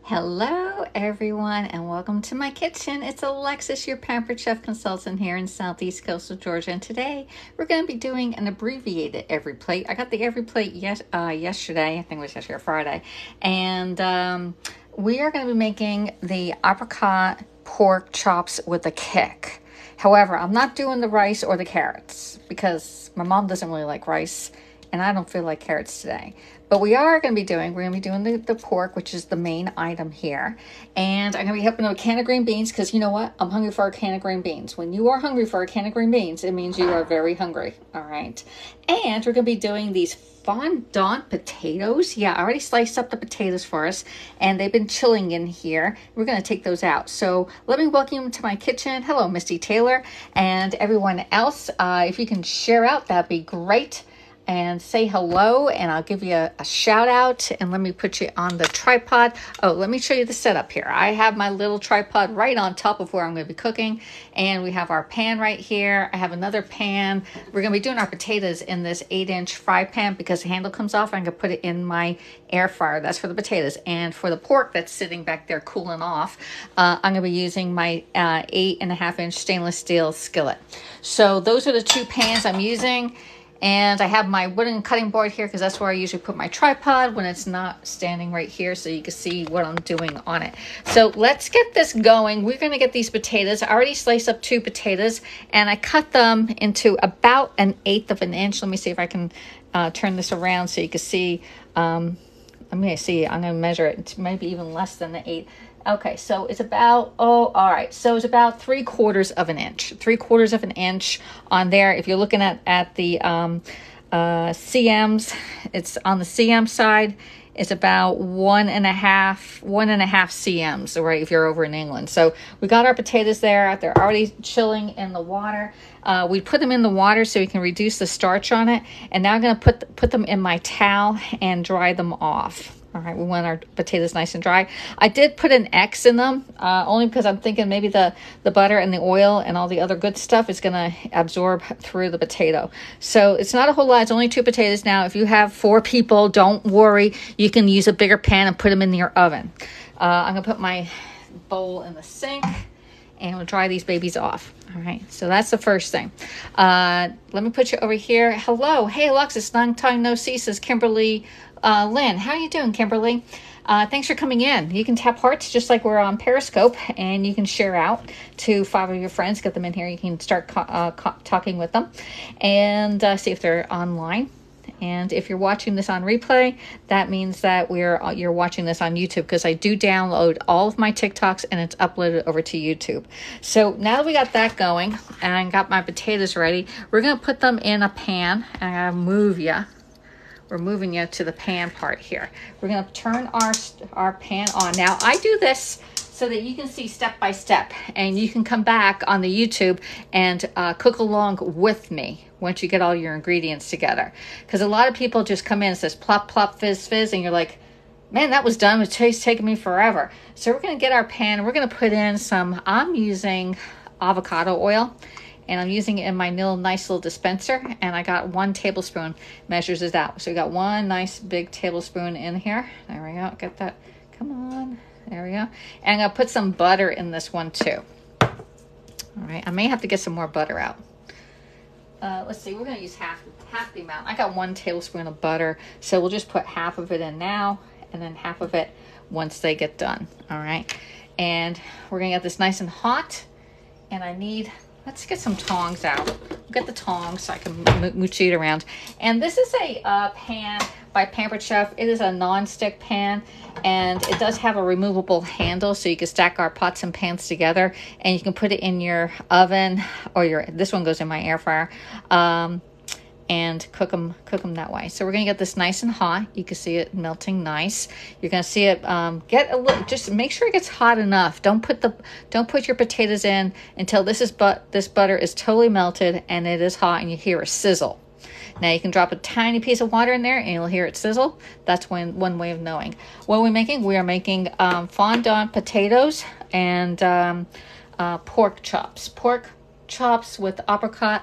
Hello everyone and welcome to my kitchen. It's Alexis, your pampered chef consultant here in Southeast Coastal Georgia, and today we're going to be doing an abbreviated every plate. I got the every plate yesterday, I think it was yesterday or Friday, and we are going to be making the apricot pork chops with a kick. However, I'm not doing the rice or the carrots because my mom doesn't really like rice and I don't feel like carrots today. But we're going to be doing the pork, which is the main item here. And I'm going to be helping with a can of green beans because you know what? I'm hungry for a can of green beans. When you are hungry for a can of green beans, it means you are very hungry. All right. And we're going to be doing these fondant potatoes. Yeah, I already sliced up the potatoes for us and they've been chilling in here. We're going to take those out. So let me welcome you to my kitchen. Hello, Misty Taylor, and everyone else. If you can share out, that'd be great. And say hello, and I'll give you a shout out, and let me put you on the tripod. Oh, let me show you the setup here. I have my little tripod right on top of where I'm going to be cooking, and we have our pan right here. I have another pan. We're going to be doing our potatoes in this 8-inch fry pan because the handle comes off. I'm going to put it in my air fryer. That's for the potatoes. And for the pork that's sitting back there cooling off, I'm going to be using my 8.5-inch stainless steel skillet. So those are the two pans I'm using. And I have my wooden cutting board here because that's where I usually put my tripod when it's not standing right here, so you can see what I'm doing on it. So let's get this going. We're going to get these potatoes. I already sliced up 2 potatoes and I cut them into about 1/8 of an inch. Let me see if I can turn this around so you can see. I'm going to measure it. It's maybe even less than the 8. Okay, so it's about, all right. So it's about 3/4 of an inch. 3/4 of an inch on there. If you're looking at the CMs, it's on the CM side. It's about 1.5 CMs, right, if you're over in England. So we got our potatoes there. They're already chilling in the water. We put them in the water so we can reduce the starch on it. And now I'm going to put them in my towel and dry them off. All right, we want our potatoes nice and dry. I did put an X in them, only because I'm thinking maybe the butter and the oil and all the other good stuff is going to absorb through the potato. So it's not a whole lot. It's only 2 potatoes now. If you have 4 people, don't worry. You can use a bigger pan and put them in your oven. I'm going to put my bowl in the sink and we'll dry these babies off. All right, so that's the first thing. Let me put you over here. Hello. Hey, Alexis, long time no see, says Kimberly Lynn. How are you doing, Kimberly? Thanks for coming in. You can tap hearts just like we're on Periscope, and you can share out to 5 of your friends. Get them in here. You can start talking with them and see if they're online. And if you're watching this on replay, that means that you're watching this on YouTube because I do download all of my TikToks and it's uploaded over to YouTube. So now that we got that going and I got my potatoes ready, we're going to put them in a pan. And I'm going to move you. We're moving you to the pan part here. We're going to turn our pan on. Now, I do this so that you can see step by step and you can come back on the YouTube and cook along with me once you get all your ingredients together. Because a lot of people just come in and says plop, plop, fizz, fizz, and you're like, man, that was done. It's taking me forever. So we're going to get our pan and we're going to put in I'm using avocado oil. And I'm using it in my nice little dispenser. And I got 1 tablespoon, measures it out. So we got 1 nice big tablespoon in here. There we go. Get that. Come on. There we go. And I'm going to put some butter in this one too. All right. I may have to get some more butter out. Let's see. We're going to use half the amount. I got 1 tablespoon of butter. So we'll just put half of it in now. And then half of it once they get done. All right. And we're going to get this nice and hot. And I need... Let's get some tongs out. We'll get the tongs so I can mooch it around. And this is a pan by Pampered Chef. It is a non-stick pan, and it does have a removable handle, so you can stack our pots and pans together, and you can put it in your oven, or this one goes in my air fryer, and cook them that way. So we're gonna get this nice and hot. You can see it melting nice. You're gonna see it get a little. Just make sure it gets hot enough. Don't put your potatoes in until this butter is totally melted and it is hot and you hear a sizzle. Now you can drop a tiny piece of water in there and you'll hear it sizzle. That's one way of knowing. What are we making? We are making fondant potatoes and pork chops. Pork chops with apricot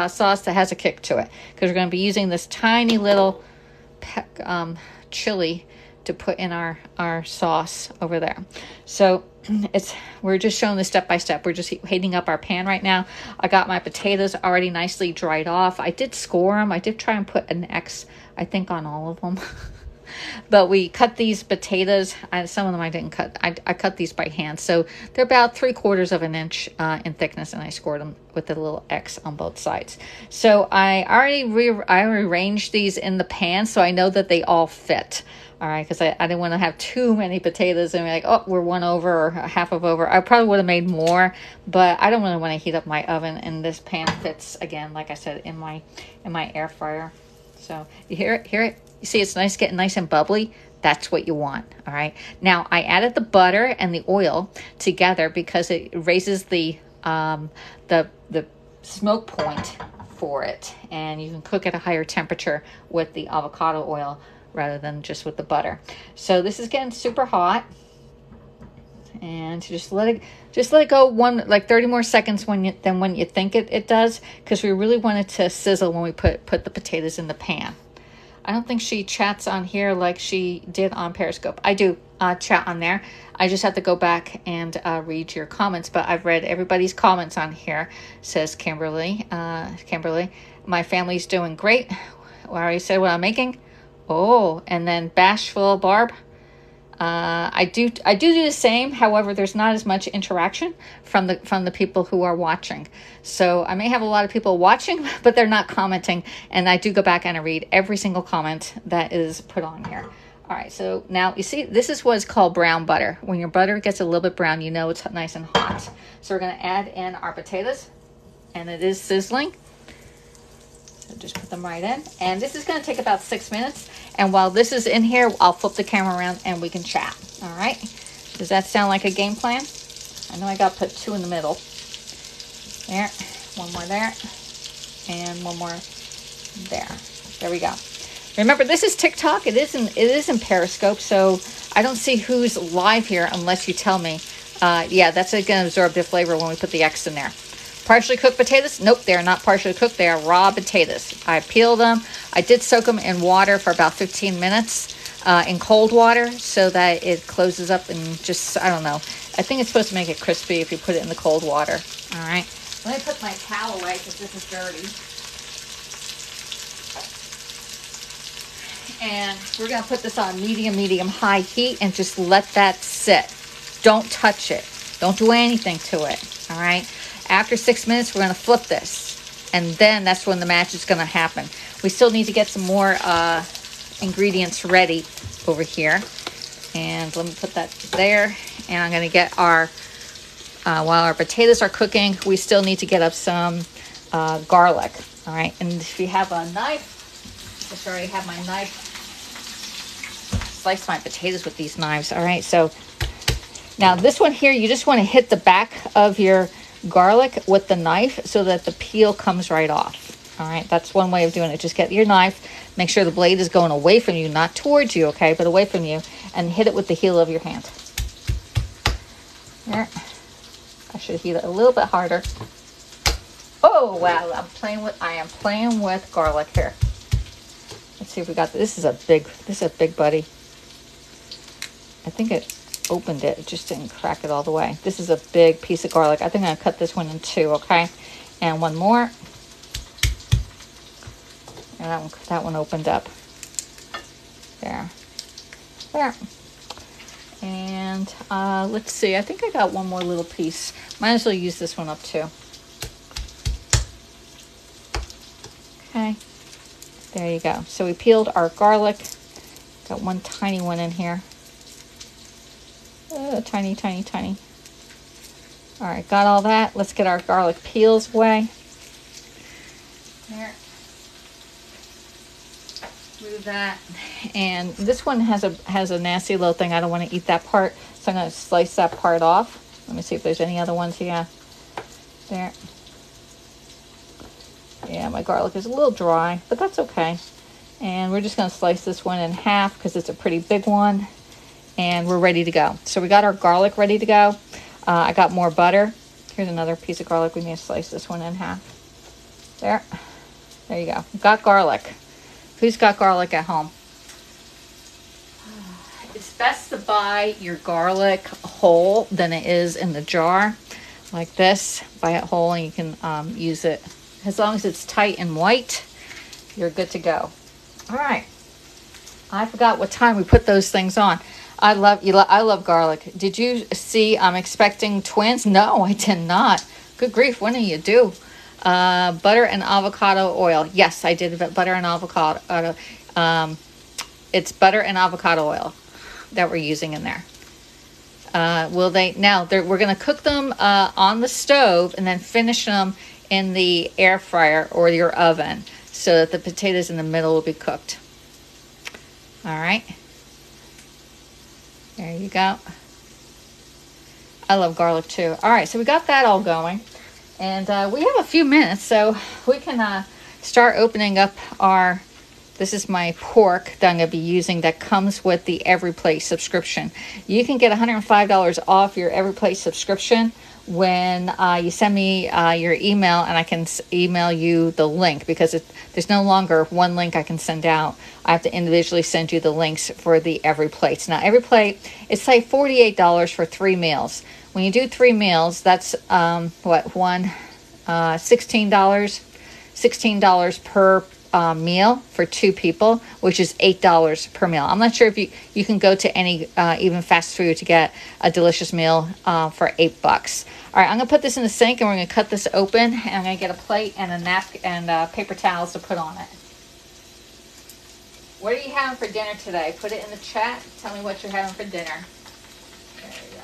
sauce that has a kick to it, because we're going to be using this tiny little chili to put in our sauce over there. So we're just showing this step by step. We're just heating up our pan right now. I got my potatoes already nicely dried off. I did score them. I did try and put an X, I think, on all of them. But we cut these potatoes. Some of them I didn't cut. I cut these by hand. So they're about 3/4 of an inch in thickness, and I scored them with a little X on both sides. So I already arranged these in the pan so I know that they all fit. All right, because I didn't want to have too many potatoes and be like, oh, we're one over or half of over. I probably would have made more, but I don't really want to heat up my oven. And this pan fits, again, like I said, in my air fryer. So you hear it? You see it's nice, getting nice and bubbly. That's what you want. All right. Now I added the butter and the oil together because it raises the smoke point for it, and you can cook at a higher temperature with the avocado oil rather than just with the butter. So this is getting super hot, and just let it go like 30 more seconds than when you think it does, because we really want it to sizzle when we put the potatoes in the pan. I don't think she chats on here like she did on Periscope. I do chat on there. I just have to go back and read your comments, but I've read everybody's comments on here, says Kimberly. Kimberly, my family's doing great. I already said what I'm making. Oh, and then Bashful Barb. I do the same. However, there's not as much interaction from the people who are watching. So I may have a lot of people watching, but they're not commenting. And I do go back and I read every single comment that is put on here. All right. So now you see, this is what's called brown butter. When your butter gets a little bit brown, you know it's nice and hot. So we're going to add in our potatoes, and it is sizzling. So just put them right in. And this is going to take about 6 minutes. And while this is in here, I'll flip the camera around and we can chat. All right. Does that sound like a game plan? I know I got to put 2 in the middle. There. One more there. And one more there. There we go. Remember, this is TikTok. It isn't Periscope. So I don't see who's live here unless you tell me. Yeah, that's going to absorb the flavor when we put the X in there. Partially cooked potatoes? Nope, they are not partially cooked. They are raw potatoes. I peeled them. I did soak them in water for about 15 minutes in cold water so that it closes up and just, I don't know. I think it's supposed to make it crispy if you put it in the cold water. All right. Let me put my towel away because this is dirty. And we're going to put this on medium, high heat and just let that sit. Don't touch it. Don't do anything to it. All right. After 6 minutes, we're going to flip this, and then that's when the match is going to happen. We still need to get some more ingredients ready over here, and let me put that there. And I'm going to get while our potatoes are cooking, we still need to get up some garlic. All right, and if you have a knife, I already have my knife. Slice my potatoes with these knives. All right, so now this one here, you just want to hit the back of your garlic with the knife so that the peel comes right off. All right, that's one way of doing it. Just get your knife, make sure the blade is going away from you, not towards you, okay, but away from you, and hit it with the heel of your hand. There. I should heat it a little bit harder. Oh wow, I am playing with garlic here. Let's see if we got this. This is a big buddy. I think it opened it just didn't crack it all the way. This is a big piece of garlic. I think I'm gonna cut this one in 2, okay? And one more. And that one opened up. There. And let's see, I think I got one more little piece. Might as well use this one up too. Okay, there you go. So we peeled our garlic. Got one tiny one in here. Tiny. All right, got all that. Let's get our garlic peels away. There. Move that. And this one has a nasty little thing. I don't want to eat that part, so I'm going to slice that part off. Let me see if there's any other ones here. There. Yeah, my garlic is a little dry, but that's okay. And we're just going to slice this one in half because it's a pretty big one. And we're ready to go. So we got our garlic ready to go. I got more butter. Here's another piece of garlic. We need to slice this one in half. There you go. Got garlic. Who's got garlic at home? best to buy your garlic whole than it is in the jar. Like this, buy it whole and you can use it. As long as it's tight and white, you're good to go. All right. I forgot what time we put those things on. I love garlic. Did you see I'm expecting twins? No, I did not. Good grief, when do you do? Butter and avocado oil. Yes, I did butter and avocado. It's butter and avocado oil that we're using in there. We're going to cook them on the stove and then finish them in the air fryer or your oven so that the potatoes in the middle will be cooked. All right. There you go. I love garlic too. All right, so we got that all going. And we have a few minutes, so we can start opening up our... This is my pork that I'm going to be using that comes with the EveryPlate subscription. You can get $105 off your EveryPlate subscription when you send me your email, and I can email you the link, because there's no longer one link I can send out. I have to individually send you the links for the EveryPlates. Now, EveryPlate, it's like $48 for 3 meals. When you do 3 meals, that's $16 per meal for 2 people, which is $8 per meal. I'm not sure if you can go to any even fast food to get a delicious meal for $8. All right, I'm gonna put this in the sink and we're gonna cut this open, and I'm gonna get a plate and a napkin and paper towels to put on it. What are you having for dinner today? Put it in the chat. Tell me what you're having for dinner. There you go.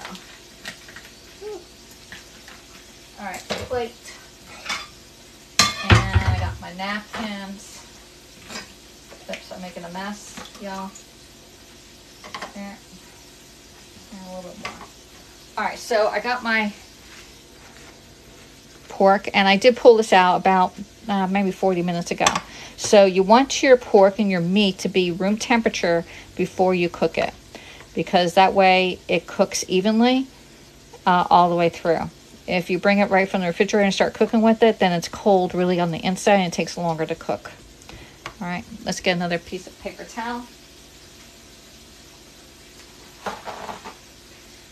Whew. All right, plate. And I got my napkins. Oops, I'm making a mess, y'all. There. And a little bit more. All right, so I got my pork, and I did pull this out about maybe 40 minutes ago. So you want your pork and your meat to be room temperature before you cook it, because that way it cooks evenly all the way through. If you bring it right from the refrigerator and start cooking with it, then it's cold really on the inside and it takes longer to cook. All right, let's get another piece of paper towel.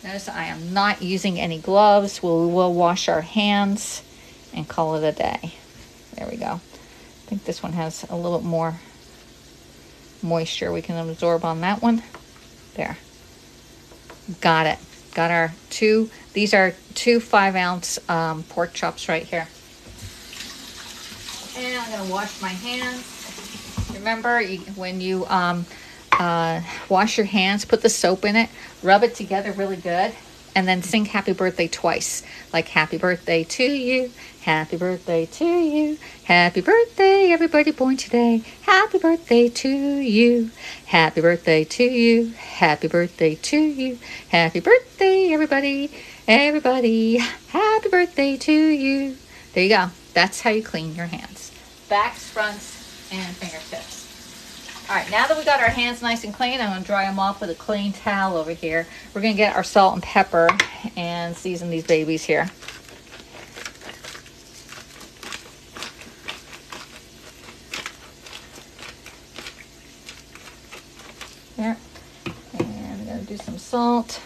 Notice I am not using any gloves. We will wash our hands and call it a day. There we go. I think this one has a little bit more moisture we can absorb on that one. There. Got it. Got our these are 2 5-ounce pork chops right here. And I'm gonna wash my hands. Remember, when you wash your hands, put the soap in it, rub it together really good, and then sing happy birthday twice. Like happy birthday to you, happy birthday to you, happy birthday everybody born today, happy birthday to you, happy birthday to you, happy birthday to you, happy birthday everybody, happy birthday to you. There you go. That's how you clean your hands. Backs, fronts, and fingertips. All right, now that we got our hands nice and clean, I'm going to dry them off with a clean towel over here. We're going to get our salt and pepper and season these babies here. There. And I'm going to do some salt.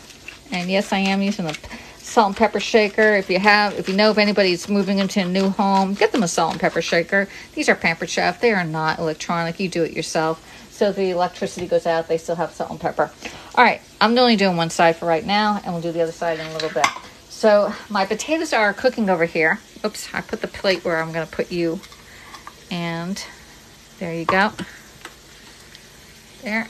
And yes, I am using a salt and pepper shaker. If you know if anybody's moving into a new home, get them a salt and pepper shaker. These are Pampered Chef. They are not electronic. You do it yourself. So if the electricity goes out, they still have salt and pepper. All right, I'm only doing one side for right now, and we'll do the other side in a little bit. So my potatoes are cooking over here. Oops, I put the plate where I'm going to put you. And there you go. There.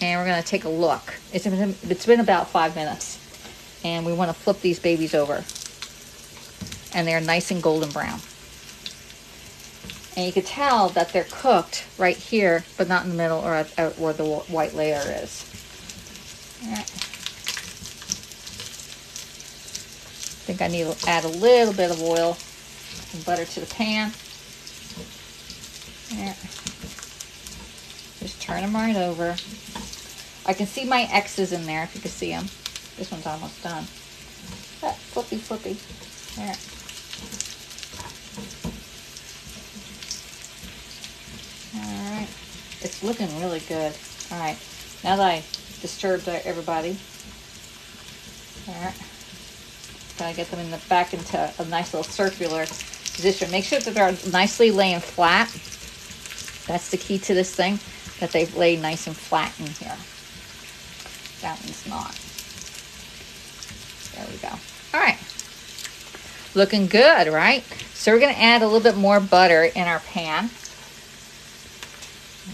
And we're going to take a look. It's been about 5 minutes. And we want to flip these babies over. And they're nice and golden brown. And you can tell that they're cooked right here, but not in the middle or where the white layer is. Right. I think I need to add a little bit of oil and butter to the pan. Yeah. Just turn them right over. I can see my X's in there, if you can see them. This one's almost done. Ah, flippy, flippy. There. Alright. It's looking really good. All right, now that I disturbed everybody, all right, gotta get them in the back into a nice little circular position. Make sure that they're nicely laying flat. That's the key to this thing, that they've laid nice and flat in here. That one's not. There we go. All right. Looking good, right? So we're going to add a little bit more butter in our pan.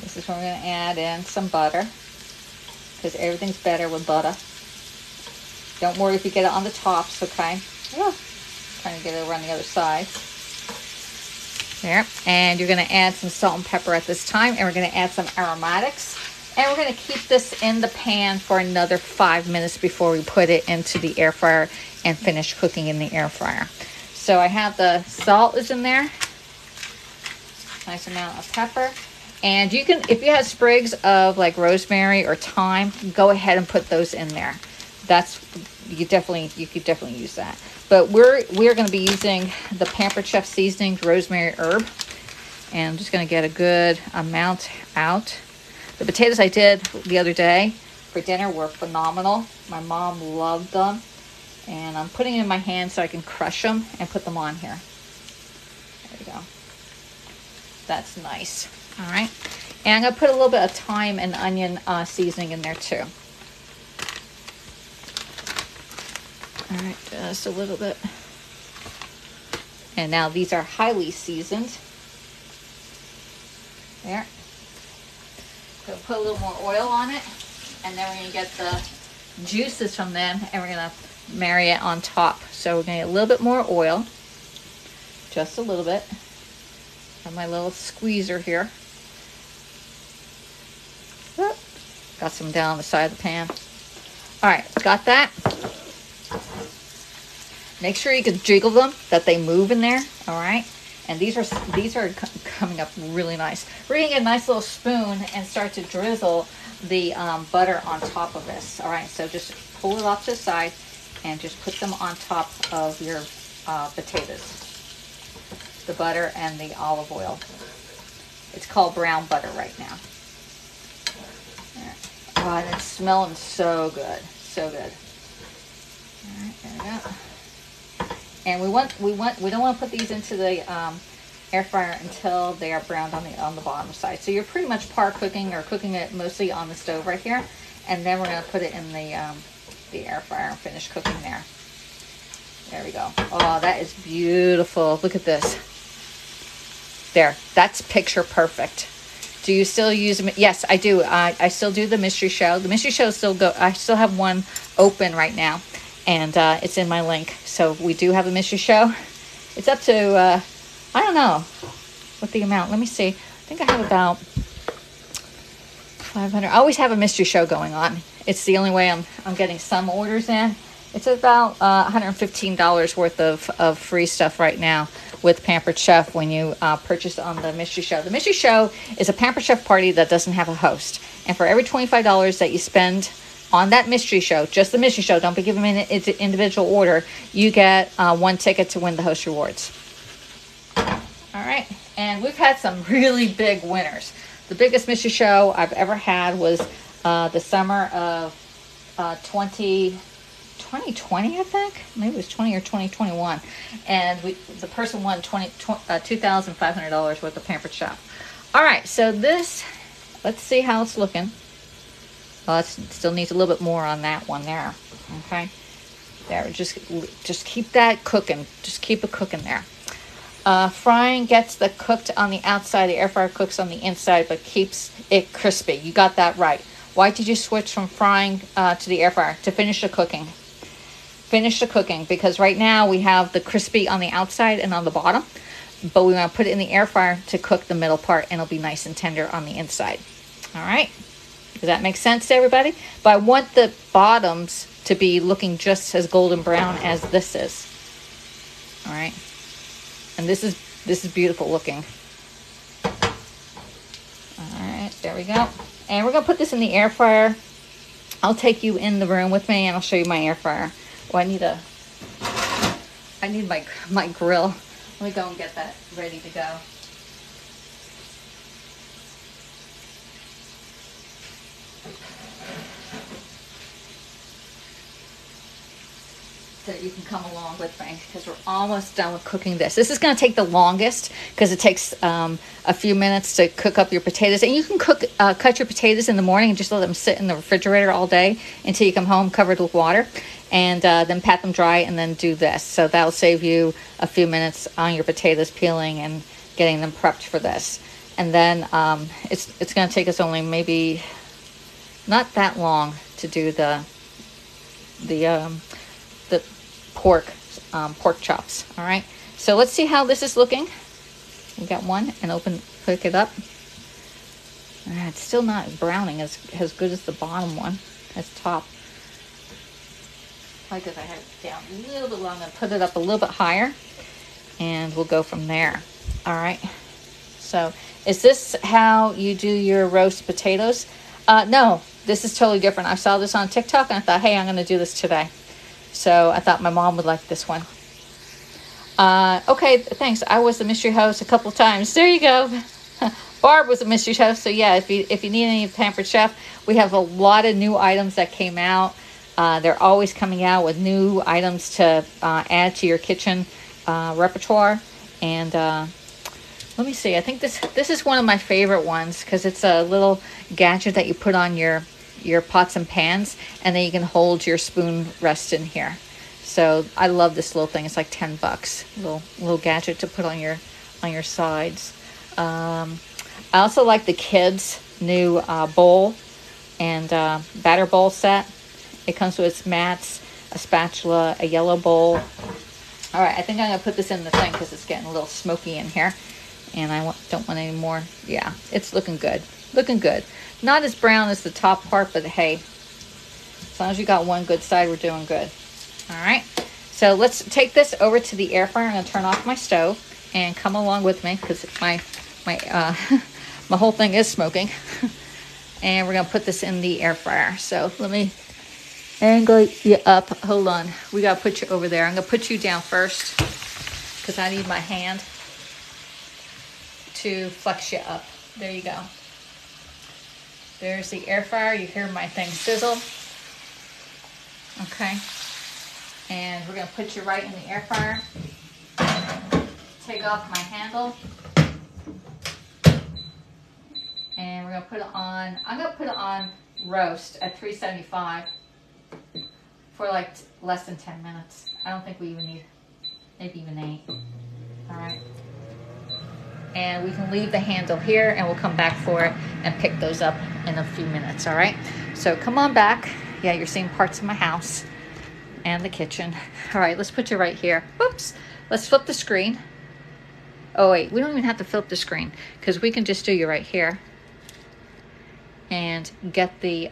This is where we're going to add in some butter, because everything's better with butter. Don't worry if you get it on the tops, okay? Yeah. Trying to get it over on the other side. There. And you're going to add some salt and pepper at this time, and we're going to add some aromatics. And we're going to keep this in the pan for another 5 minutes before we put it into the air fryer and finish cooking in the air fryer. So I have the salt is in there. Nice amount of pepper. And you can, if you have sprigs of like rosemary or thyme, go ahead and put those in there. That's, you could definitely use that. But we're going to be using the Pampered Chef seasonings, rosemary, herb. And I'm just going to get a good amount out. The potatoes I did the other day for dinner were phenomenal. My mom loved them. And I'm putting them in my hand so I can crush them and put them on here. There we go. That's nice. All right. And I'm going to put a little bit of thyme and onion seasoning in there too. All right, just a little bit. And now these are highly seasoned. There. So put a little more oil on it, and then we're going to get the juices from them, and we're going to marry it on top. So we're going to get a little bit more oil, just a little bit, from my little squeezer here. Got some down the side of the pan. All right, got that. Make sure you can jiggle them, that they move in there. All right. And these are coming up really nice. We're going to get a nice little spoon and start to drizzle the butter on top of this. All right, so just pull it off to the side and just put them on top of your potatoes. The butter and the olive oil. It's called brown butter right now. Oh, and it's smelling so good, so good. All right, there we go. And we don't want to put these into the air fryer until they are browned on the bottom side. So you're pretty much par cooking or cooking it mostly on the stove right here, and then we're going to put it in the air fryer and finish cooking there. There we go. Oh, that is beautiful. Look at this. There, that's picture perfect. Do you still use them? Yes, I do. I still do the mystery show. The mystery show still go. I still have one open right now. And it's in my link. So we do have a mystery show. It's up to, I don't know what the amount. Let me see. I think I have about 500. I always have a mystery show going on. It's the only way I'm getting some orders in. It's about $115 worth of free stuff right now with Pampered Chef when you purchase on the mystery show. The mystery show is a Pampered Chef party that doesn't have a host. And for every $25 that you spend on that mystery show, just the mystery show, don't be giving me an individual order, you get one ticket to win the host rewards. All right, and we've had some really big winners. The biggest mystery show I've ever had was the summer of 2020, I think. Maybe it was 20 or 2021. And the person won $2,500 worth of Pampered Chef. All right, so this, let's see how it's looking. Well, it still needs a little bit more on that one there. Okay, there. Just keep that cooking. Just keep it cooking there. Frying gets the cooked on the outside. The air fryer cooks on the inside, but keeps it crispy. You got that right. Why did you switch from frying to the air fryer? To finish the cooking. Finish the cooking, because right now we have the crispy on the outside and on the bottom, but we want to put it in the air fryer to cook the middle part, and it'll be nice and tender on the inside. All right. Does that make sense to everybody? But I want the bottoms to be looking just as golden brown as this is. All right. And this is beautiful looking. All right, there we go. And we're going to put this in the air fryer. I'll take you in the room with me and I'll show you my air fryer. Oh, I need my grill. Let me go and get that ready to go. so that you can come along with me because we're almost done with cooking this. This is going to take the longest because it takes a few minutes to cook up your potatoes. And you can cut your potatoes in the morning and just let them sit in the refrigerator all day until you come home covered with water, and then pat them dry and then do this. So that'll save you a few minutes on your potatoes peeling and getting them prepped for this. And then it's going to take us only maybe not that long to do the pork chops. All right, so let's see how this is looking. We got one and pick it up. It's still not browning as good as the bottom one, as top. Like I had it down a little bit longer, put it up a little bit higher, and we'll go from there. All right, so is this how you do your roast potatoes? No, this is totally different. I saw this on TikTok and I thought, hey, I'm going to do this today. So I thought my mom would like this one. Okay, thanks. I was the mystery host a couple times. There you go. Barb was a mystery host. So yeah, if you need any Pampered Chef, we have a lot of new items that came out. They're always coming out with new items to add to your kitchen repertoire. And let me see. I think this is one of my favorite ones because it's a little gadget that you put on your pots and pans, and then you can hold your spoon rest in here. So I love this little thing. It's like $10. Little gadget to put on your sides. I also like the kids' new bowl and batter bowl set. It comes with its mats, a spatula, a yellow bowl. All right, I think I'm gonna put this in the thing because it's getting a little smoky in here, and I don't want any more. Yeah, it's looking good. Looking good. Not as brown as the top part, but hey, as long as you got one good side, we're doing good. All right, so let's take this over to the air fryer. I'm gonna turn off my stove and come along with me because my my whole thing is smoking. And we're gonna put this in the air fryer. So let me angle you up. Hold on, we gotta put you over there. I'm gonna put you down first because I need my hand to flex you up. There you go. There's the air fryer. You hear my thing sizzle. Okay. And we're going to put you right in the air fryer. Take off my handle. And we're going to put it on, I'm going to put it on roast at 375 for like less than 10 minutes. I don't think we even need, maybe even 8. All right. And we can leave the handle here and we'll come back for it and pick those up in a few minutes. All right, so come on back. Yeah, you're seeing parts of my house and the kitchen. All right, let's put you right here. Whoops, let's flip the screen. Oh wait, we don't even have to flip the screen because we can just do you right here and get the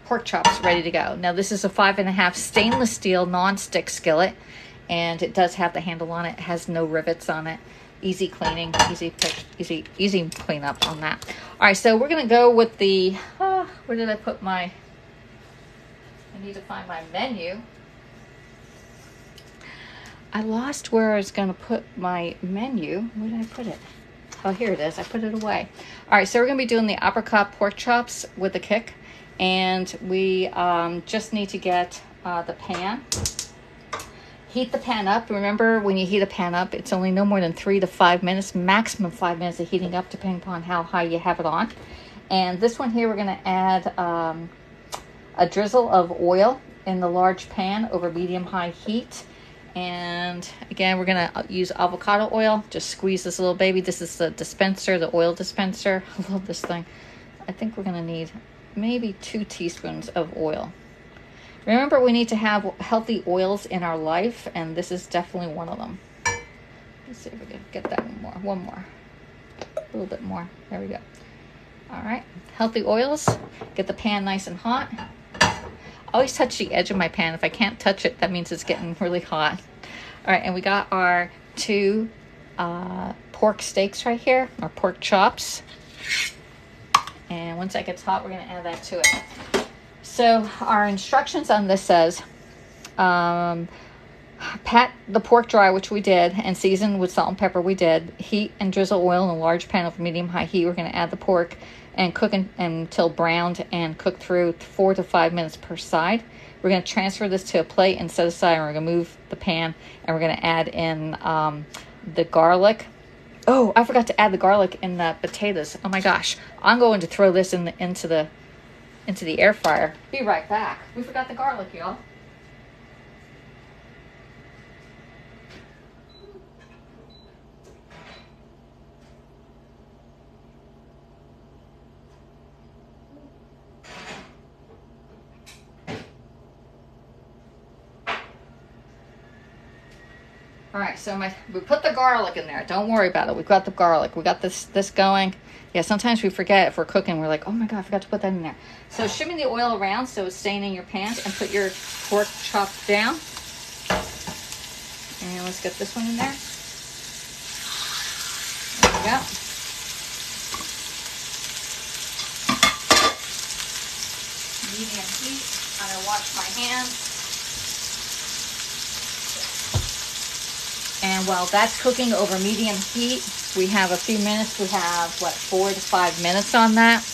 pork chops ready to go. Now this is a 5.5 stainless steel non-stick skillet. And it does have the handle on it. It has no rivets on it. Easy cleaning, easy cleanup on that. All right, so we're gonna go with the, where did I put my, I need to find my menu. I lost where I was gonna put my menu. Where did I put it? Oh, here it is, I put it away. All right, so we're gonna be doing the apricot pork chops with a kick. And we just need to get the pan. Heat the pan up. Remember, when you heat a pan up, it's only no more than 3 to 5 minutes, maximum 5 minutes of heating up, depending upon how high you have it on. And this one here, we're going to add a drizzle of oil in the large pan over medium-high heat. And again, we're going to use avocado oil. Just squeeze this little baby. This is the dispenser, the oil dispenser. I love this thing. I think we're going to need maybe 2 teaspoons of oil. Remember, we need to have healthy oils in our life, and this is definitely one of them. Let's see if we can get that one more, a little bit more. There we go. All right, healthy oils. Get the pan nice and hot. I always touch the edge of my pan. If I can't touch it, that means it's getting really hot. All right, and we got our 2 pork steaks right here, our pork chops. And once that gets hot, we're gonna add that to it. So our instructions on this says, pat the pork dry, which we did, and season with salt and pepper, we did. Heat and drizzle oil in a large pan over medium-high heat. We're going to add the pork. and cook until browned and cook through 4 to 5 minutes per side. We're going to transfer this to a plate and set aside, and we're going to move the pan, and we're going to add in the garlic. Oh, I forgot to add the garlic in the potatoes. Oh my gosh. I'm going to throw this into the air fryer. Be right back. We forgot the garlic, y'all. All right, so we put the garlic in there. Don't worry about it. We've got the garlic. We got this going. Yeah, sometimes we forget if we're cooking. We're like, oh my God, I forgot to put that in there. So shimmy the oil around so it's staying in your pan, and put your pork chopped down. And let's get this one in there. There we go. Medium heat. I'm gonna wash my hands. And while that's cooking over medium heat, we have a few minutes. We have, 4 to 5 minutes on that.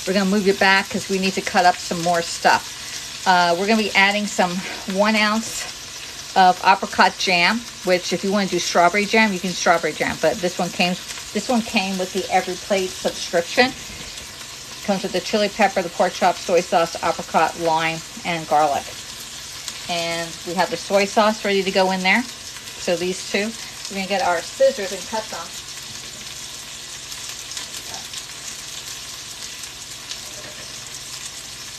We're going to move it back because we need to cut up some more stuff. We're going to be adding some 1 ounce of apricot jam, which if you want to do strawberry jam, you can strawberry jam. But this one came with the Every Plate subscription. It comes with the chili pepper, the pork chop, soy sauce, apricot, lime, and garlic. And we have the soy sauce ready to go in there. So these two, we're going to get our scissors and cut them.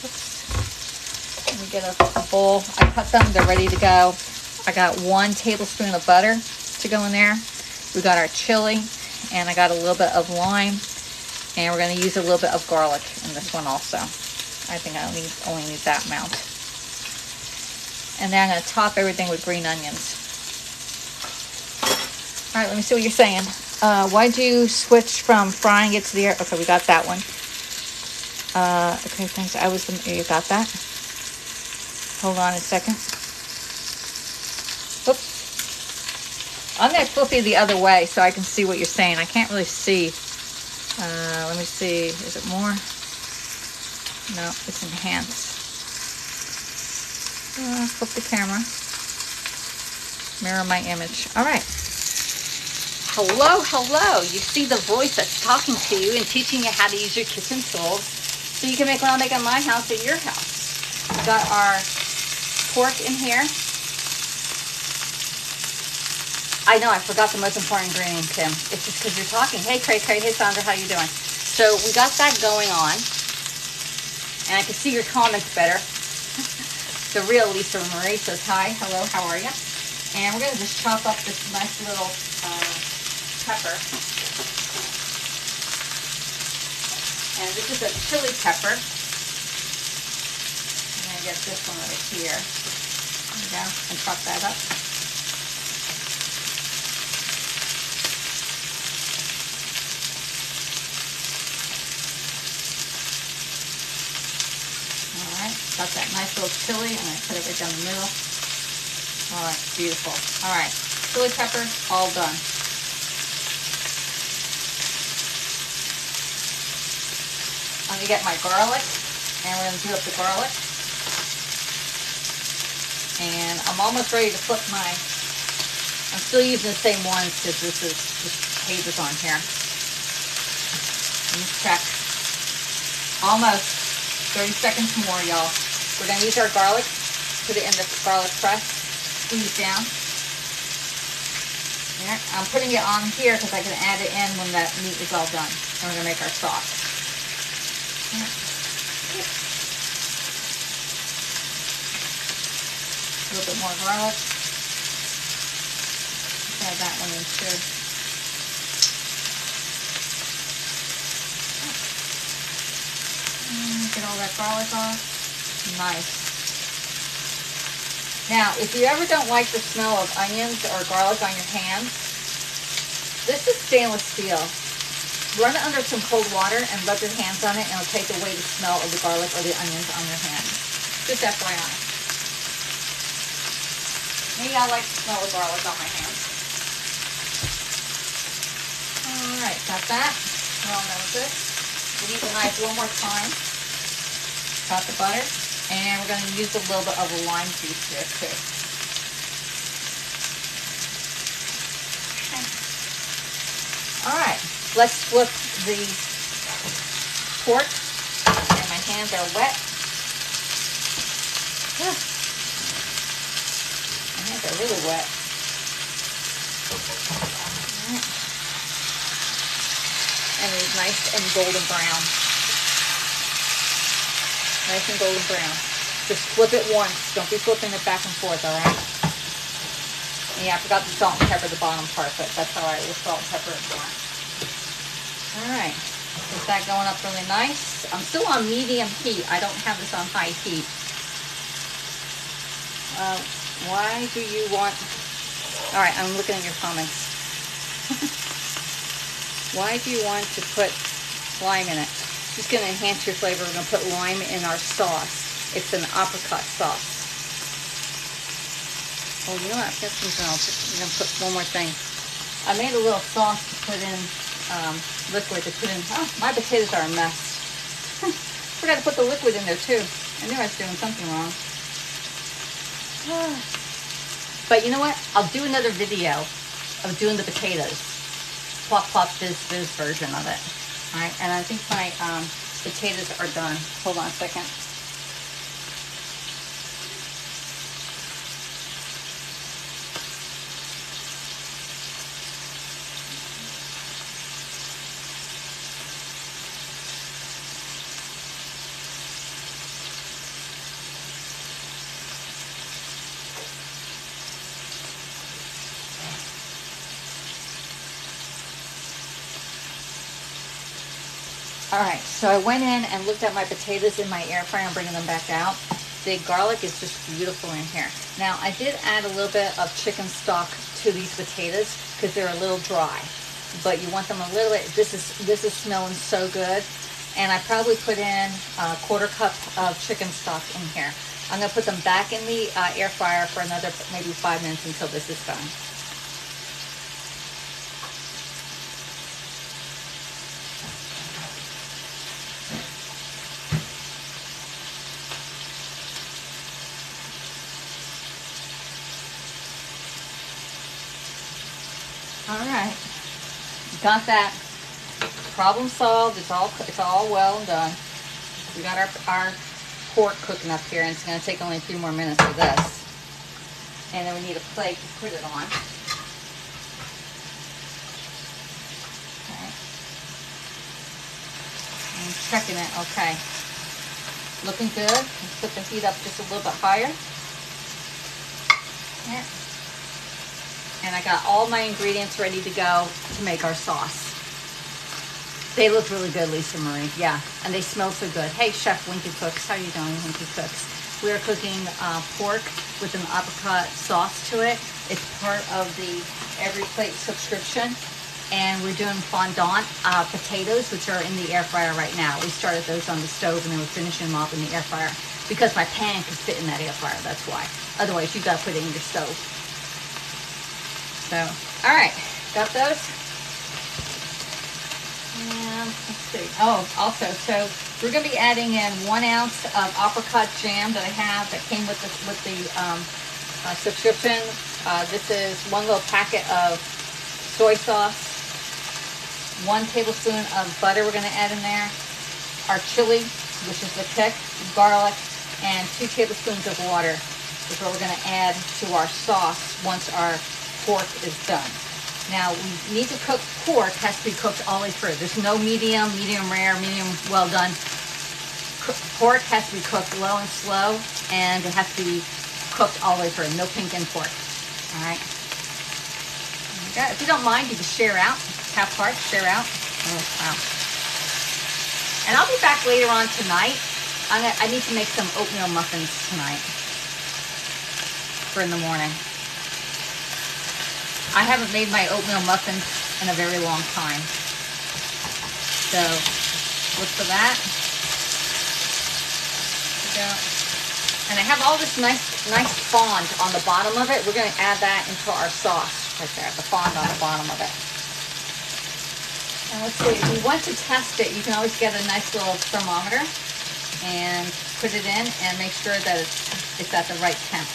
Oops. Let me get a bowl. I cut them. They're ready to go. I got 1 tablespoon of butter to go in there. We got our chili, and I got a little bit of lime. And we're going to use a little bit of garlic in this one also. I think I only need that amount. And then I'm going to top everything with green onions. All right, let me see what you're saying. Why'd you switch from frying it to the air? Okay, we got that one. Okay, thanks. You got that? Hold on a second. Oops. I'm going to flip you the other way so I can see what you're saying. I can't really see. Let me see. Is it more? No, it's enhanced. Flip the camera. Mirror my image. All right. Hello, hello. You see the voice that's talking to you and teaching you how to use your kitchen tools so you can make what I make at my house at your house. We've got our pork in here. I know, I forgot the most important ingredient, Kim. It's just because you're talking. Hey, Cray Cray. Hey, Sandra. How you doing? So we got that going on. And I can see your comments better. The real Lisa Marie says, hi, hello, how are you? And we're going to just chop up this nice little pepper. And this is a chili pepper. I'm going to get this one right here. There we go, and chop that up. Got that nice little chili. I'm going to put it right down the middle. All right, beautiful. All right, chili pepper, all done. I'm going to get my garlic, and we're going to do up the garlic. And I'm almost ready to flip I'm still using the same ones because this page is on here. Let me check. Almost. 30 seconds more, y'all. We're going to use our garlic, put it in the garlic press, squeeze down. There. I'm putting it on here because I can add it in when that meat is all done. And we're going to make our sauce. There. A little bit more garlic. Let's add that one in too. Get all that garlic off. Nice. Now, if you ever don't like the smell of onions or garlic on your hands, this is stainless steel. Run it under some cold water and rub your hands on it, and it'll take away the smell of the garlic or the onions on your hands. Just FYI. Maybe I like the smell of garlic on my hands. Alright, got that. We're all done with this. We need the knife one more time. Got the butter. And we're going to use a little bit of lime juice here too. Okay. All right, let's flip the pork. And my hands are wet. My hands are really wet. And it's nice and golden brown. Nice and golden brown. Just flip it once. Don't be flipping it back and forth, all right? And yeah, I forgot the salt and pepper, the bottom part, but that's all right with salt and pepper and more. All right. Is that going up really nice? I'm still on medium heat. I don't have this on high heat. Why do you want... All right, I'm looking at your comments. Why do you want to put lime in it? It's just going to enhance your flavor. We're going to put lime in our sauce. It's an apricot sauce. Oh, you know what? I've got something else. I'm going to put one more thing. I made a little sauce to put in, liquid to put in. Oh, my potatoes are a mess. Forgot to put the liquid in there too. I knew I was doing something wrong. But you know what? I'll do another video of doing the potatoes. Plop, plop, fizz, fizz version of it. All right, and I think my potatoes are done. Hold on a second. All right, so I went in and looked at my potatoes in my air fryer and bringing them back out. The garlic is just beautiful in here. Now, I did add a little bit of chicken stock to these potatoes because they're a little dry, but you want them a little bit. This is smelling so good, and I probably put in a 1/4 cup of chicken stock in here. I'm gonna put them back in the air fryer for another maybe 5 minutes until this is done. All right, got that problem solved. It's all well and done. We got our pork cooking up here, and it's going to take only a few more minutes for this. And then we need a plate to put it on. Okay. I'm checking it. Okay, looking good. Let's put the heat up just a little bit higher. Yeah. And I got all my ingredients ready to go to make our sauce. They look really good, Lisa Marie. Yeah, and they smell so good. Hey, Chef Winky Cooks. How you doing, Winky Cooks? We are cooking pork with an apricot sauce to it. It's part of the Every Plate subscription. And we're doing fondant potatoes, which are in the air fryer right now. We started those on the stove, and then we're finishing them off in the air fryer because my pan can fit in that air fryer. That's why. Otherwise, you got to put it in your stove. So, all right, got those. And let's see. Oh, also, so we're going to be adding in 1 ounce of apricot jam that I have that came with the subscription. This is 1 little packet of soy sauce, 1 tablespoon of butter we're going to add in there, our chili, which is the kick, garlic, and 2 tablespoons of water is what we're going to add to our sauce once our pork is done. Now, we need to cook pork, has to be cooked all the way through. There's no medium, medium rare, medium well done. Pork has to be cooked low and slow, and it has to be cooked all the way through. No pink in pork. All right. If you don't mind, you can share out. Half part, share out. Oh, wow. And I'll be back later on tonight. I need to make some oatmeal muffins tonight for in the morning. I haven't made my oatmeal muffins in a very long time. So, look for that. There we go. And I have all this nice fond on the bottom of it. We're going to add that into our sauce right there, the fond on the bottom of it. And let's see, if you want to test it, you can always get a nice little thermometer and put it in and make sure that it's at the right temp.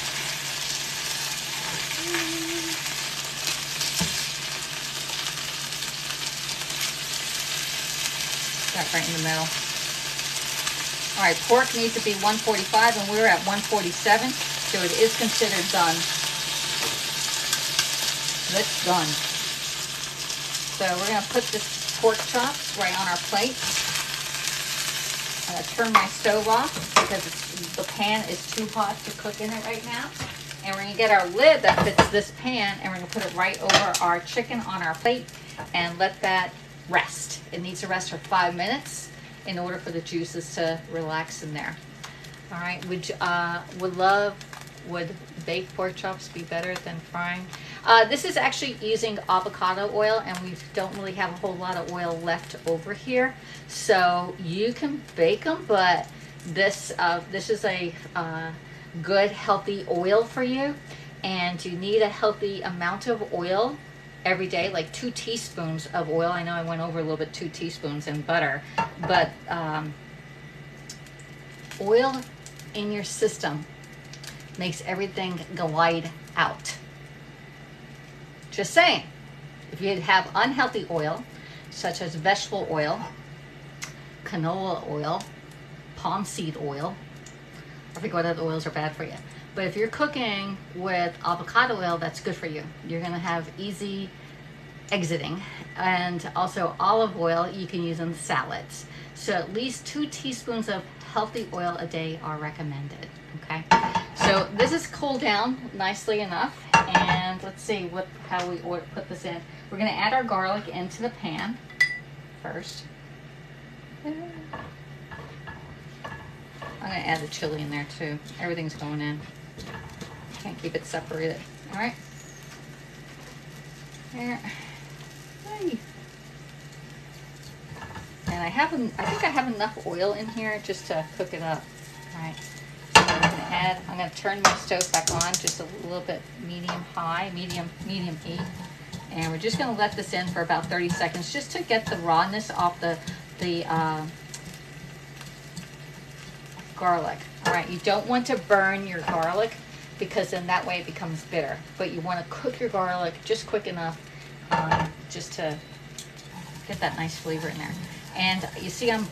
That right in the middle. All right, pork needs to be 145 and we're at 147, so it is considered done. It's done. So we're gonna put this pork chops right on our plate. I'm gonna turn my stove off because the pan is too hot to cook in it right now. And we're gonna get our lid that fits this pan and we're gonna put it right over our chicken on our plate and let that rest. It needs to rest for 5 minutes in order for the juices to relax in there. All right, would baked pork chops be better than frying? This is actually using avocado oil and we don't really have a whole lot of oil left over here. So you can bake them, but this is a good healthy oil for you, and you need a healthy amount of oil every day, like 2 teaspoons of oil. I know I went over a little bit, 2 teaspoons, and butter, but oil in your system makes everything glide out. Just saying. If you have unhealthy oil, such as vegetable oil, canola oil, palm seed oil, I think what other oils are bad for you. But if you're cooking with avocado oil, that's good for you. You're gonna have easy exiting. And also olive oil you can use in salads. So at least 2 teaspoons of healthy oil a day are recommended, okay? So this is cooled down nicely enough, and let's see how we put this in. We're gonna add our garlic into the pan first. I'm gonna add the chili in there too. Everything's going in. Can't keep it separated. All right. There. Hey. And I think I have enough oil in here just to cook it up. All right. So I'm gonna turn my stove back on just a little bit medium heat. And we're just gonna let this in for about 30 seconds just to get the rawness off the garlic. All right, you don't want to burn your garlic because then that way it becomes bitter. But you want to cook your garlic just quick enough just to get that nice flavor in there. And you see I'm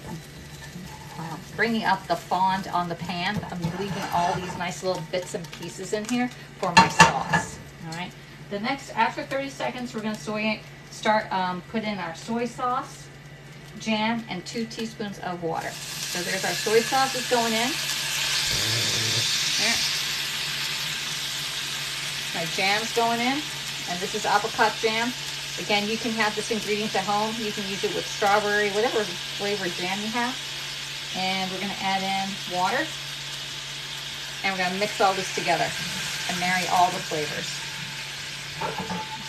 bringing up the fond on the pan. I'm leaving all these nice little bits and pieces in here for my sauce. All right. The next, after 30 seconds, we're going to start put in our soy sauce, jam, and 2 teaspoons of water. So there's our soy sauce is going in. There. My jam's going in, and this is apricot jam. Again, you can have this ingredient at home. You can use it with strawberry, whatever flavor jam you have. And we're going to add in water, and we're going to mix all this together and marry all the flavors.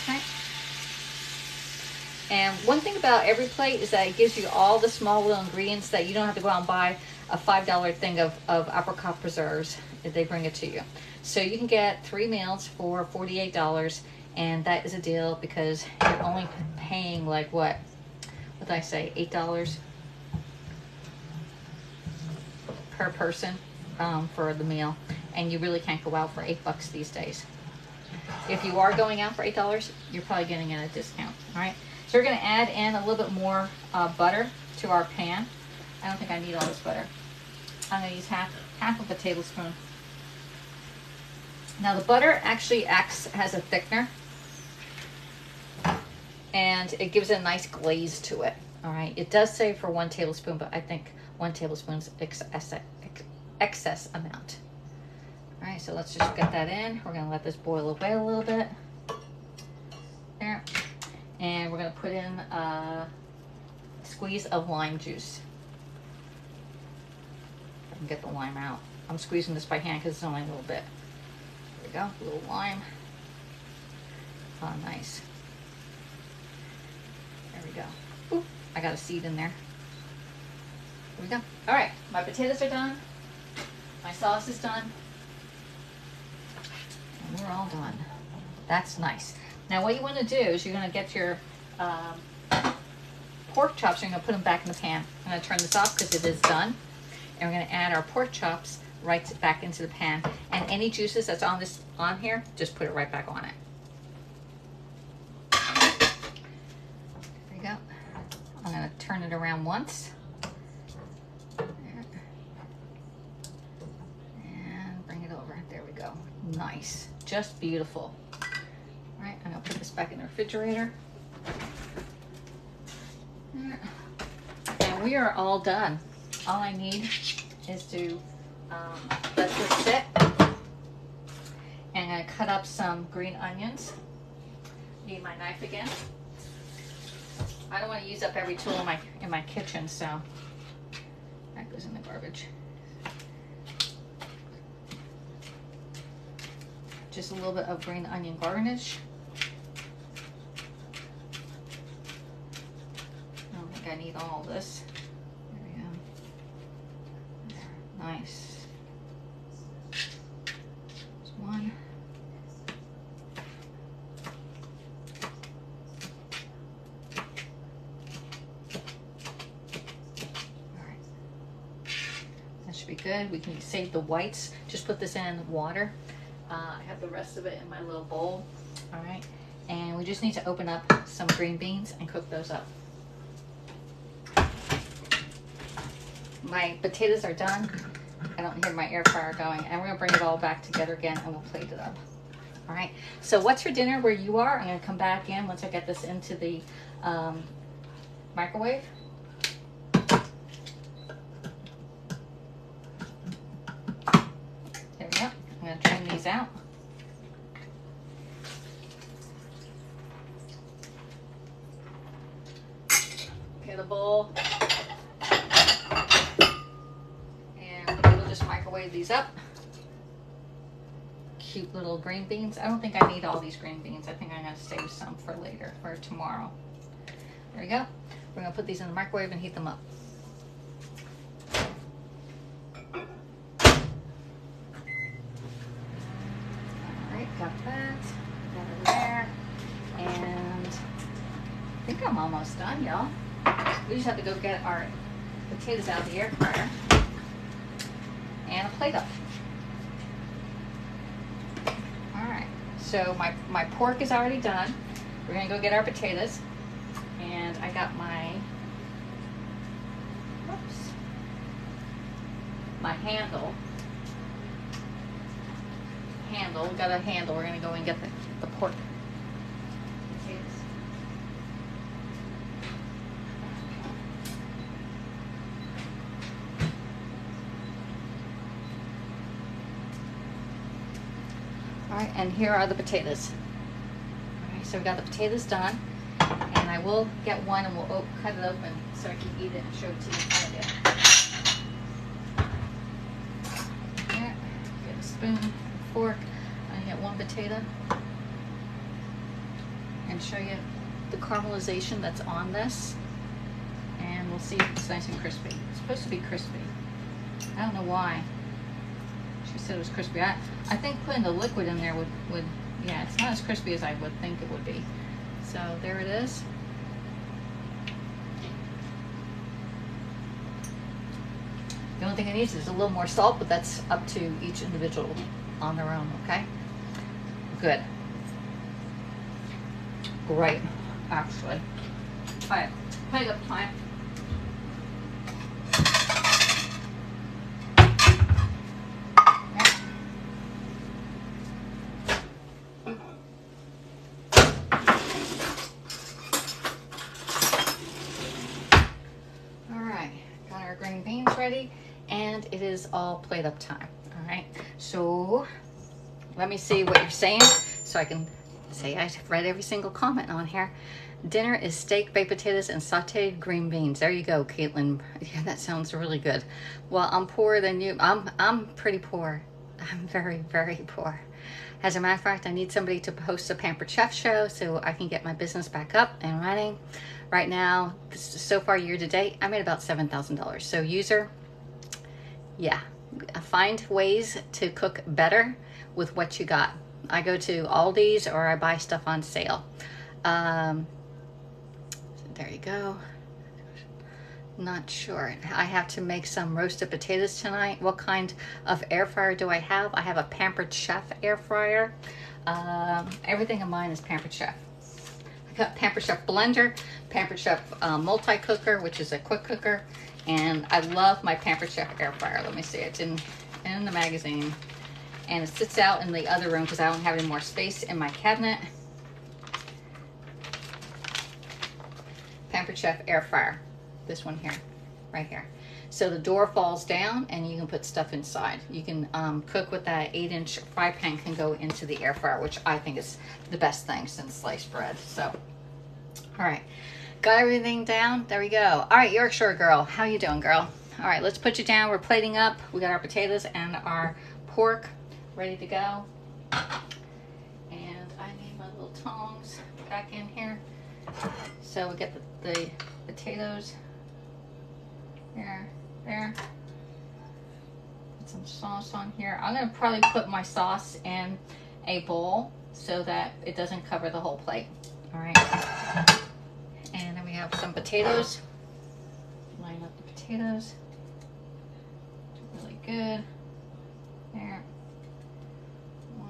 Okay. And one thing about every plate is that it gives you all the small little ingredients that you don't have to go out and buy a $5 thing of apricot preserves if they bring it to you. So you can get 3 meals for $48, and that is a deal because you're only paying like what did I say, $8 per person for the meal, and you really can't go out for $8 these days. If you are going out for $8, you're probably getting it at a discount. All right. So we're going to add in a little bit more butter to our pan. I don't think I need all this butter. I'm going to use half of a tablespoon. Now the butter actually acts as a thickener, and it gives a nice glaze to it. All right. It does say for 1 tablespoon, but I think 1 tablespoon is excess amount. All right, so let's just get that in. We're gonna let this boil away a little bit. There. And we're gonna put in a squeeze of lime juice. If I can get the lime out. I'm squeezing this by hand because it's only a little bit. There we go, a little lime. Oh, nice. There we go. Ooh, I got a seed in there. There we go. All right, my potatoes are done. My sauce is done. And we're all done. That's nice. Now what you want to do is you're going to get your pork chops, we're gonna put them back in the pan. I'm gonna turn this off because it is done. And we're gonna add our pork chops right back into the pan. And any juices that's on here, just put it right back on it. There you go. I'm gonna turn it around once. And bring it over. There we go. Nice. Just beautiful. All right, I'm gonna put this back in the refrigerator. And we are all done. All I need is to let this sit. And I'm gonna cut up some green onions. Need my knife again. I don't want to use up every tool in my kitchen, so that goes in the garbage. Just a little bit of green onion garnish. I don't think I need all of this. There we go. There. Nice. There's one. Be good. We can save the whites. Just put this in water. I have the rest of it in my little bowl. All right, and we just need to open up some green beans and cook those up. My potatoes are done. I don't hear my air fryer going, and we're gonna bring it all back together again and we'll plate it up. All right, so what's for dinner where you are? I'm gonna come back in once I get this into the microwave. I'm going to drain these out. Okay, the bowl. And we'll just microwave these up. Cute little green beans. I don't think I need all these green beans. I think I'm going to save some for later, for tomorrow. There we go. We're going to put these in the microwave and heat them up. Got that, got it there, and I think I'm almost done, y'all. We just have to go get our potatoes out of the air fryer and a plate up. All right, so my pork is already done. We're gonna go get our potatoes, and I got my handle. We got a handle. We're gonna go and get the pork potatoes. All right, and here are the potatoes. All right, so we got the potatoes done, and I will get one and we'll cut it open so I can eat it and show it to you how I did. Yeah, get a spoon, fork. I get one potato and show you the caramelization that's on this, and we'll see if it's nice and crispy. It's supposed to be crispy. I don't know why. She said it was crispy. I think putting the liquid in there would yeah, it's not as crispy as I would think it would be. So there it is. The only thing it needs is a little more salt, but that's up to each individual on their own, okay? Good. Great, actually. All right, plate up time. All right, got our green beans ready, and it is all plate up time. All right, so let me see what you're saying so I can say I've read every single comment on here. Dinner is steak, baked potatoes, and sauteed green beans. There you go, Caitlin. Yeah, that sounds really good. Well, I'm poorer than you. I'm pretty poor. I'm very, very poor. As a matter of fact, I need somebody to host a Pampered Chef show so I can get my business back up and running. Right now, so far year to date, I made about $7,000. So user, yeah, find ways to cook better with what you got. I go to Aldi's or I buy stuff on sale. There you go. Not sure. I have to make some roasted potatoes tonight. What kind of air fryer do I have? I have a Pampered Chef air fryer. Everything in mine is Pampered Chef. I got Pampered Chef blender, Pampered Chef multi-cooker, which is a quick cooker, and I love my Pampered Chef air fryer. Let me see, it's in the magazine, and it sits out in the other room because I don't have any more space in my cabinet. Pampered Chef air fryer. This one here, right here. So the door falls down and you can put stuff inside. You can cook with that 8-inch fry pan, can go into the air fryer, which I think is the best thing since sliced bread. So, all right, got everything down. There we go. All right, Yorkshire girl, how you doing, girl? All right, let's put you down. We're plating up. We got our potatoes and our pork ready to go. And I need my little tongs back in here. So we get the potatoes. There. Put some sauce on here. I'm gonna probably put my sauce in a bowl so that it doesn't cover the whole plate. All right. And then we have some potatoes. Line up the potatoes. Really good. There. 1,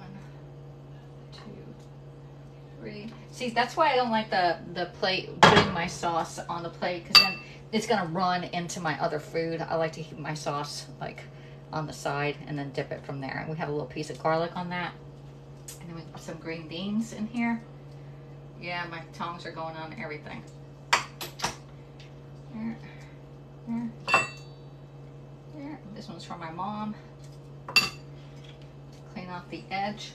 2, 3. See, that's why I don't like the plate, putting my sauce on the plate, because then it's gonna run into my other food. I like to keep my sauce like on the side and then dip it from there. And we have a little piece of garlic on that. And then we put some green beans in here. Yeah, my tongs are going on everything. There. This one's for my mom. Clean off the edge.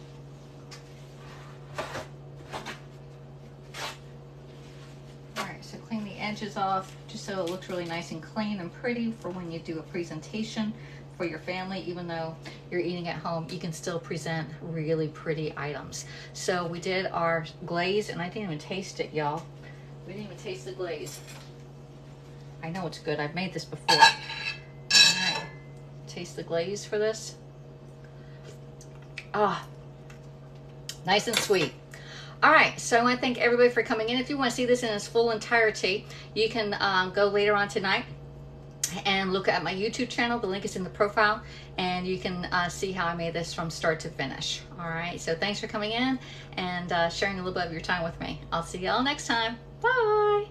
So clean the edges off just so it looks really nice and clean and pretty for when you do a presentation for your family. Even though you're eating at home, you can still present really pretty items. So we did our glaze, and I didn't even taste it, y'all. We didn't even taste the glaze. I know it's good. I've made this before. All right, taste the glaze for this. Ah, nice and sweet. All right, so I want to thank everybody for coming in. If you want to see this in its full entirety, you can go later on tonight and look at my YouTube channel. The link is in the profile, and you can see how I made this from start to finish. All right, so thanks for coming in and sharing a little bit of your time with me. I'll see y'all next time. Bye.